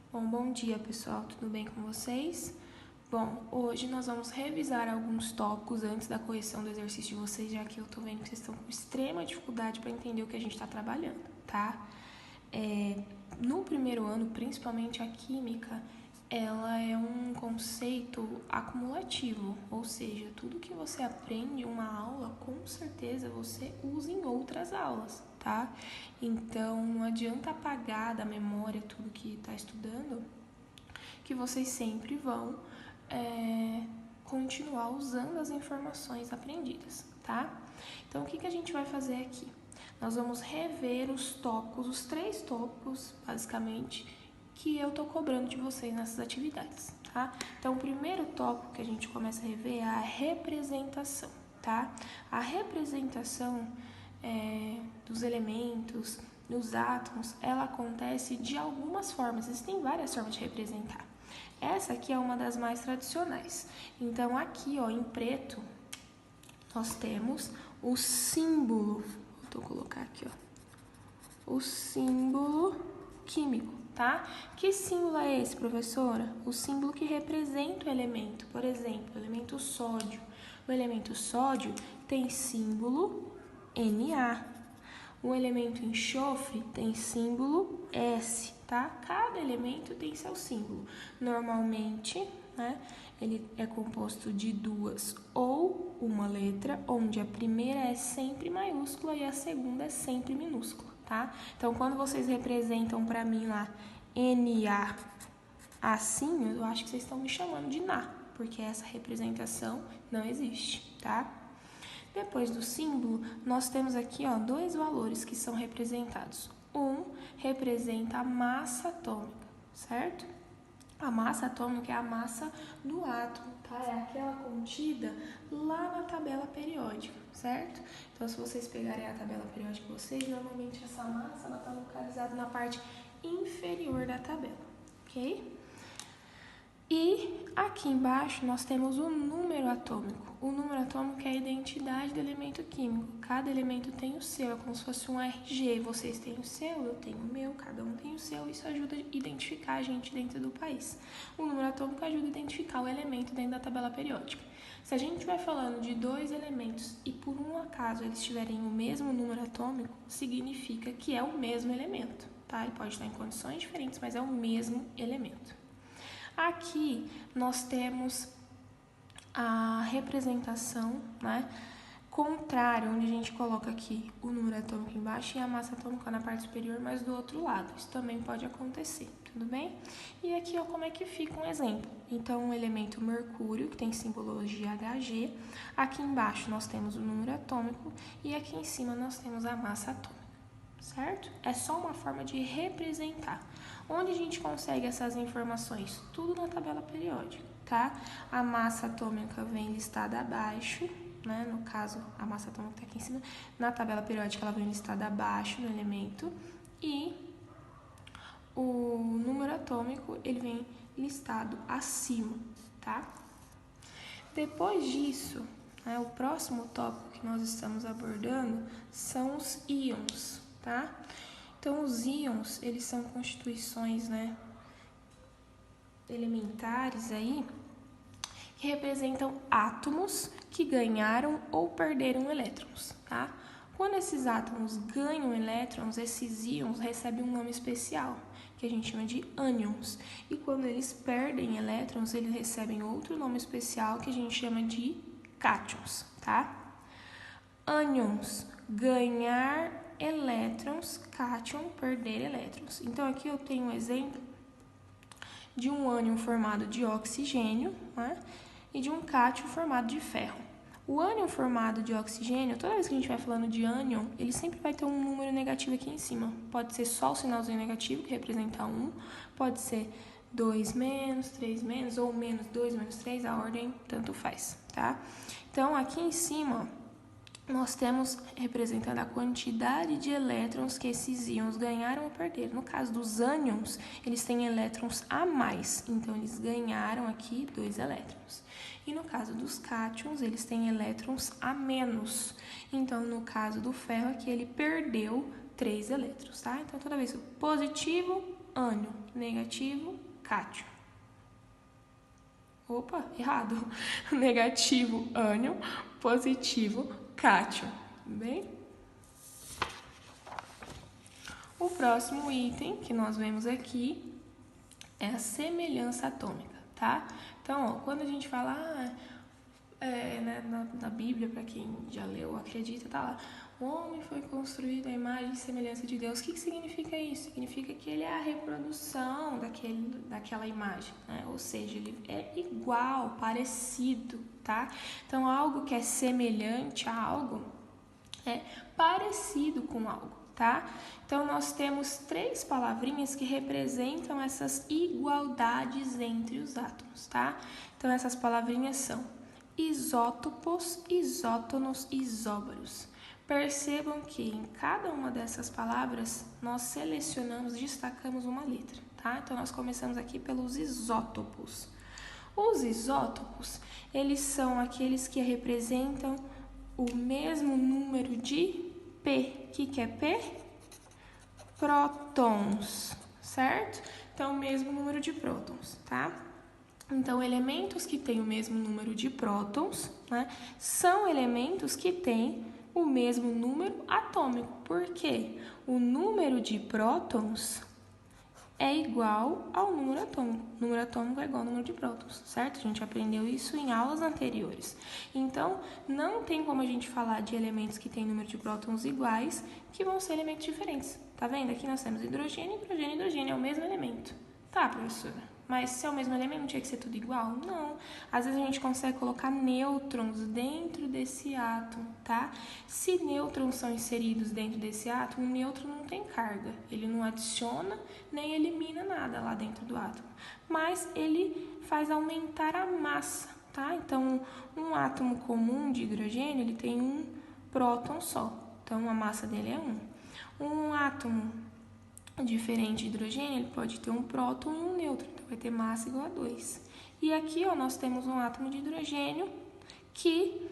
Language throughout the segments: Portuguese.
Bom dia pessoal, tudo bem com vocês? Bom, hoje nós vamos revisar alguns tópicos antes da correção do exercício de vocês, já que eu tô vendo que vocês estão com extrema dificuldade para entender o que a gente está trabalhando, tá? No primeiro ano, principalmente a química, ela é um conceito acumulativo, ou seja, tudo que você aprende em uma aula, com certeza você usa em outras aulas, tá? Então, não adianta apagar da memória tudo que está estudando, que vocês sempre vão continuar usando as informações aprendidas, tá? Então, o que a gente vai fazer aqui? Nós vamos rever os tópicos, os 3 tópicos, basicamente, que eu tô cobrando de vocês nessas atividades, tá? Então, o primeiro tópico que a gente começa a rever é a representação, tá? A representação dos elementos, dos átomos, ela acontece de algumas formas, existem várias formas de representar. Essa aqui é uma das mais tradicionais. Então, aqui, ó, em preto, nós temos o símbolo. Vou colocar aqui, ó. O símbolo químico, tá? Que símbolo é esse, professora? O símbolo que representa o elemento. Por exemplo, o elemento sódio. O elemento sódio tem símbolo Na. O elemento enxofre tem símbolo S, tá? Cada elemento tem seu símbolo. Normalmente, né, ele é composto de 2 ou uma letra, onde a primeira é sempre maiúscula e a segunda é sempre minúscula, tá? Então, quando vocês representam para mim lá Na assim, eu acho que vocês estão me chamando de Na, porque essa representação não existe, tá? Depois do símbolo, nós temos aqui, ó, 2 valores que são representados. Um representa a massa atômica, certo? A massa atômica é a massa do átomo, tá? É aquela contida lá na tabela periódica, certo? Então, se vocês pegarem a tabela periódica de vocês, normalmente essa massa está localizada na parte inferior da tabela, ok? E aqui embaixo nós temos o número atômico. O número atômico é a identidade do elemento químico. Cada elemento tem o seu, é como se fosse um RG. Vocês têm o seu, eu tenho o meu, cada um tem o seu. Isso ajuda a identificar a gente dentro do país. O número atômico ajuda a identificar o elemento dentro da tabela periódica. Se a gente estiver falando de 2 elementos e por um acaso eles tiverem o mesmo número atômico, significa que é o mesmo elemento, tá? Ele pode estar em condições diferentes, mas é o mesmo elemento. Aqui nós temos a representação, né, contrária, onde a gente coloca aqui o número atômico embaixo e a massa atômica na parte superior, mas do outro lado. Isso também pode acontecer, tudo bem? E aqui, ó, como é que fica um exemplo. Então, o elemento mercúrio, que tem simbologia Hg, aqui embaixo nós temos o número atômico e aqui em cima nós temos a massa atômica, certo? É só uma forma de representar. Onde a gente consegue essas informações? Tudo na tabela periódica, tá? A massa atômica vem listada abaixo, né? No caso, a massa atômica está aqui em cima. Na tabela periódica, ela vem listada abaixo no elemento. E o número atômico, ele vem listado acima, tá? Depois disso, né, o próximo tópico que nós estamos abordando são os íons, tá? Então, os íons, eles são constituições, né, elementares aí, que representam átomos que ganharam ou perderam elétrons, tá? Quando esses átomos ganham elétrons, esses íons recebem um nome especial, que a gente chama de ânions. E quando eles perdem elétrons, eles recebem outro nome especial, que a gente chama de cátions, tá? Ânions, ganhar elétrons, cátion, perder elétrons. Então, aqui eu tenho um exemplo de um ânion formado de oxigênio, né, e de um cátion formado de ferro. O ânion formado de oxigênio, toda vez que a gente vai falando de ânion, ele sempre vai ter um número negativo aqui em cima. Pode ser só o sinalzinho negativo, que representa 1, pode ser 2 menos, 3 menos, ou menos 2, menos 3, a ordem tanto faz, tá? Então, aqui em cima, nós temos representando a quantidade de elétrons que esses íons ganharam ou perderam. No caso dos ânions, eles têm elétrons a mais, então eles ganharam aqui 2 elétrons. E no caso dos cátions, eles têm elétrons a menos. Então, no caso do ferro aqui, ele perdeu 3 elétrons, tá? Então, toda vez o positivo, ânion. Negativo, cátion. Opa, errado. Negativo, ânion. Positivo, cátion. Bem? O próximo item que nós vemos aqui é a semelhança atômica, tá? Então, ó, quando a gente fala, né, na Bíblia, para quem já leu, acredita, tá lá, o homem foi construído à imagem e semelhança de Deus. O que significa isso? Significa que ele é a reprodução daquela imagem, né? Ou seja, ele é igual, parecido, tá? Então, algo que é semelhante a algo é parecido com algo, tá? Então, nós temos 3 palavrinhas que representam essas igualdades entre os átomos, tá? Então, essas palavrinhas são isótopos, isótonos e isóbaros. Percebam que em cada uma dessas palavras nós selecionamos, destacamos uma letra, tá? Então, nós começamos aqui pelos isótopos. Os isótopos, eles são aqueles que representam o mesmo número de P. O que é P? Prótons, certo? Então, o mesmo número de prótons, tá? Então, elementos que têm o mesmo número de prótons, né, são elementos que têm o mesmo número atômico. Por quê? O número de prótons é igual ao número atômico. O número atômico é igual ao número de prótons, certo? A gente aprendeu isso em aulas anteriores. Então, não tem como a gente falar de elementos que têm número de prótons iguais, que vão ser elementos diferentes. Tá vendo? Aqui nós temos hidrogênio, hidrogênio, hidrogênio. É o mesmo elemento. Tá, professora? Mas se é o mesmo elemento, não tinha que ser tudo igual? Não. Às vezes a gente consegue colocar nêutrons dentro desse átomo, tá? Se nêutrons são inseridos dentro desse átomo, o nêutron não tem carga. Ele não adiciona nem elimina nada lá dentro do átomo. Mas ele faz aumentar a massa, tá? Então, um átomo comum de hidrogênio, ele tem um próton só. Então, a massa dele é 1. Um átomo diferente de hidrogênio, ele pode ter um próton e um nêutron, então vai ter massa igual a 2. E aqui, ó, nós temos um átomo de hidrogênio que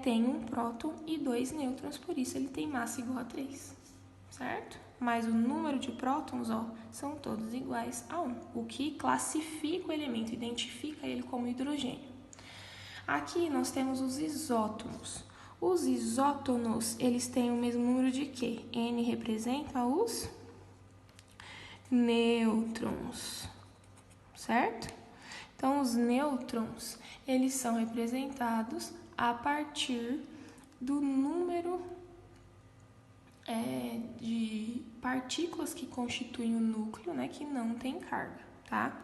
tem um próton e 2 nêutrons, por isso ele tem massa igual a 3, certo? Mas o número de prótons, ó, são todos iguais a 1, o que classifica o elemento, identifica ele como hidrogênio. Aqui nós temos os isótonos. Os isótonos, eles têm o mesmo número de quê? N representa os nêutrons, certo? Então, os nêutrons, eles são representados a partir do número de partículas que constituem o núcleo, né, que não tem carga, tá?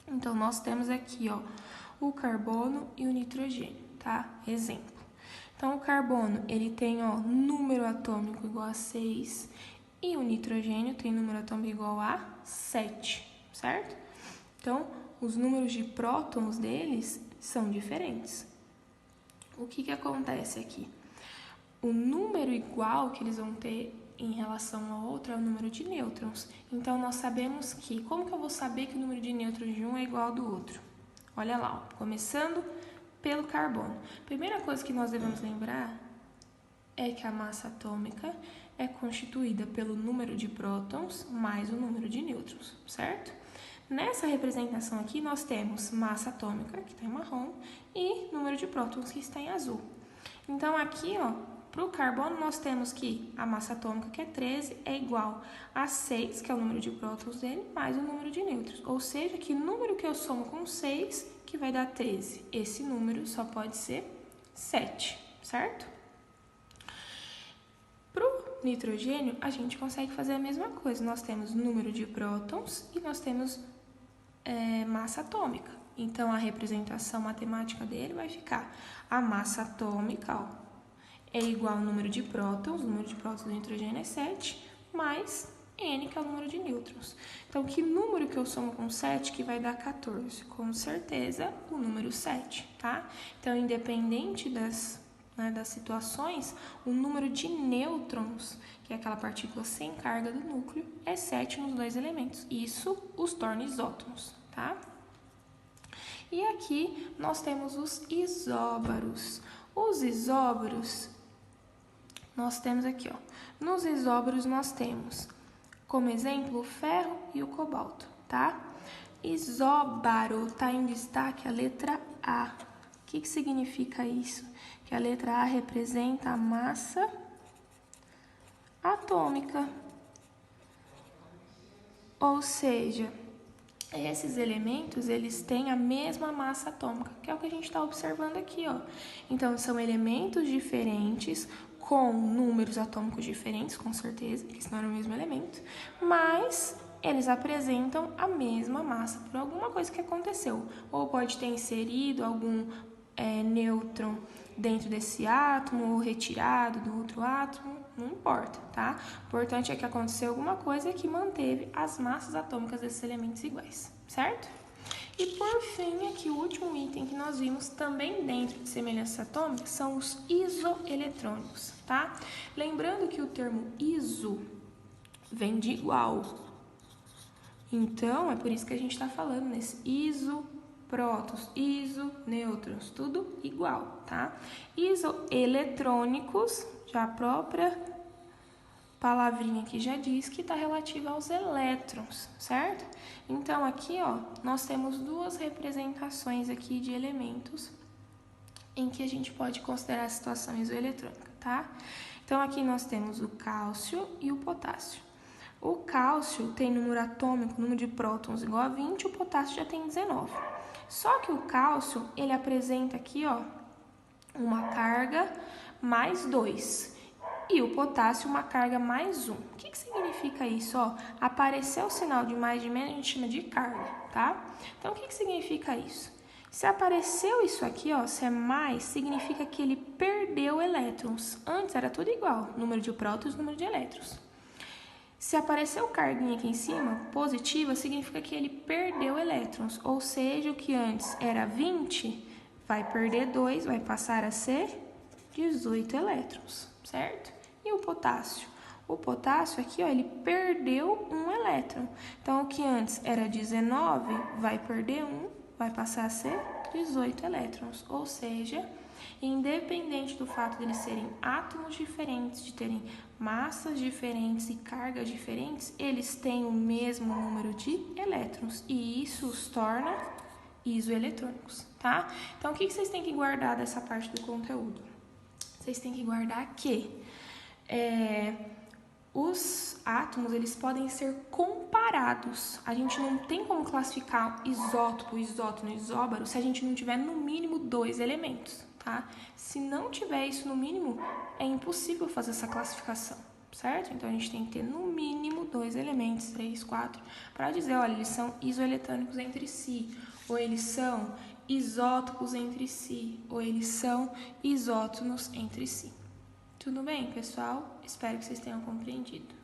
Então, nós temos aqui, ó, o carbono e o nitrogênio, tá? Exemplo. Então, o carbono, ele tem, ó, número atômico igual a 6, e o nitrogênio tem número atômico igual a 7, certo? Então, os números de prótons deles são diferentes. O que acontece aqui? O número igual que eles vão ter em relação ao outro é o número de nêutrons. Então, nós sabemos que... Como que eu vou saber que o número de nêutrons de um é igual ao do outro? Olha lá, ó, começando pelo carbono. Primeira coisa que nós devemos lembrar é que a massa atômica é constituída pelo número de prótons mais o número de nêutrons, certo? Nessa representação aqui, nós temos massa atômica, que está em marrom, e número de prótons, que está em azul. Então, aqui, ó, para o carbono, nós temos que a massa atômica, que é 13, é igual a 6, que é o número de prótons dele, mais o número de nêutrons. Ou seja, que número que eu somo com 6, que vai dar 13. Esse número só pode ser 7, certo? Para o nitrogênio, a gente consegue fazer a mesma coisa. Nós temos número de prótons e nós temos massa atômica. Então, a representação matemática dele vai ficar a massa atômica, ó, é igual ao número de prótons. O número de prótons do nitrogênio é 7, mais N, que é o número de nêutrons. Então, que número que eu somo com 7 que vai dar 14? Com certeza, o número 7, tá? Então, independente das situações, o número de nêutrons, que é aquela partícula sem carga do núcleo, é 7 nos dois elementos. Isso os torna isótonos, tá? E aqui nós temos os isóbaros. Os isóbaros, nós temos aqui, ó. Nos isóbaros nós temos Como exemplo, o ferro e o cobalto, tá? Isóbaro, tá em destaque a letra A. O que significa isso? Que a letra A representa a massa atômica. Ou seja, esses elementos, eles têm a mesma massa atômica, que é o que a gente está observando aqui, ó. Então, são elementos diferentes, com números atômicos diferentes, com certeza, porque senão era o mesmo elemento, mas eles apresentam a mesma massa por alguma coisa que aconteceu. Ou pode ter inserido algum nêutron dentro desse átomo, ou retirado do outro átomo, não importa, tá? O importante é que aconteceu alguma coisa que manteve as massas atômicas desses elementos iguais, certo? E por fim, aqui o último item que nós vimos também dentro de semelhanças atômicas são os isoeletrônicos, tá? Lembrando que o termo iso vem de igual. Então, é por isso que a gente está falando nesse isoprótons, isonêutrons, tudo igual, tá? Isoeletrônicos, já a própria palavrinha aqui já diz que está relativa aos elétrons, certo? Então, aqui, ó, nós temos duas representações aqui de elementos em que a gente pode considerar a situação isoeletrônica, tá? Então, aqui nós temos o cálcio e o potássio. O cálcio tem número atômico, número de prótons igual a 20, o potássio já tem 19. Só que o cálcio, ele apresenta aqui, ó, uma carga mais 2. E o potássio, uma carga mais 1. O que significa isso? Ó, apareceu o sinal de mais de menos, a gente chama de carga, tá? Então, o que significa isso? Se apareceu isso aqui, ó, se é mais, significa que ele perdeu elétrons. Antes era tudo igual, número de prótons, número de elétrons. Se apareceu carguinha aqui em cima, positiva, significa que ele perdeu elétrons. Ou seja, o que antes era 20, vai perder 2, vai passar a ser 18 elétrons, certo? E o potássio? O potássio aqui, ó, ele perdeu um elétron. Então, o que antes era 19, vai perder 1, vai passar a ser 18 elétrons. Ou seja, independente do fato de eles serem átomos diferentes, de terem massas diferentes e cargas diferentes, eles têm o mesmo número de elétrons. E isso os torna isoeletrônicos, tá? Então, o que vocês têm que guardar dessa parte do conteúdo? Vocês têm que guardar que os átomos, eles podem ser comparados. A gente não tem como classificar isótopo, isótono, isóbaro se a gente não tiver no mínimo 2 elementos, tá? Se não tiver isso no mínimo, é impossível fazer essa classificação, certo? Então, a gente tem que ter no mínimo 2 elementos, 3, 4, para dizer, olha, eles são isoeletrônicos entre si, ou eles são isótopos entre si, ou eles são isótonos entre si. Tudo bem, pessoal? Espero que vocês tenham compreendido.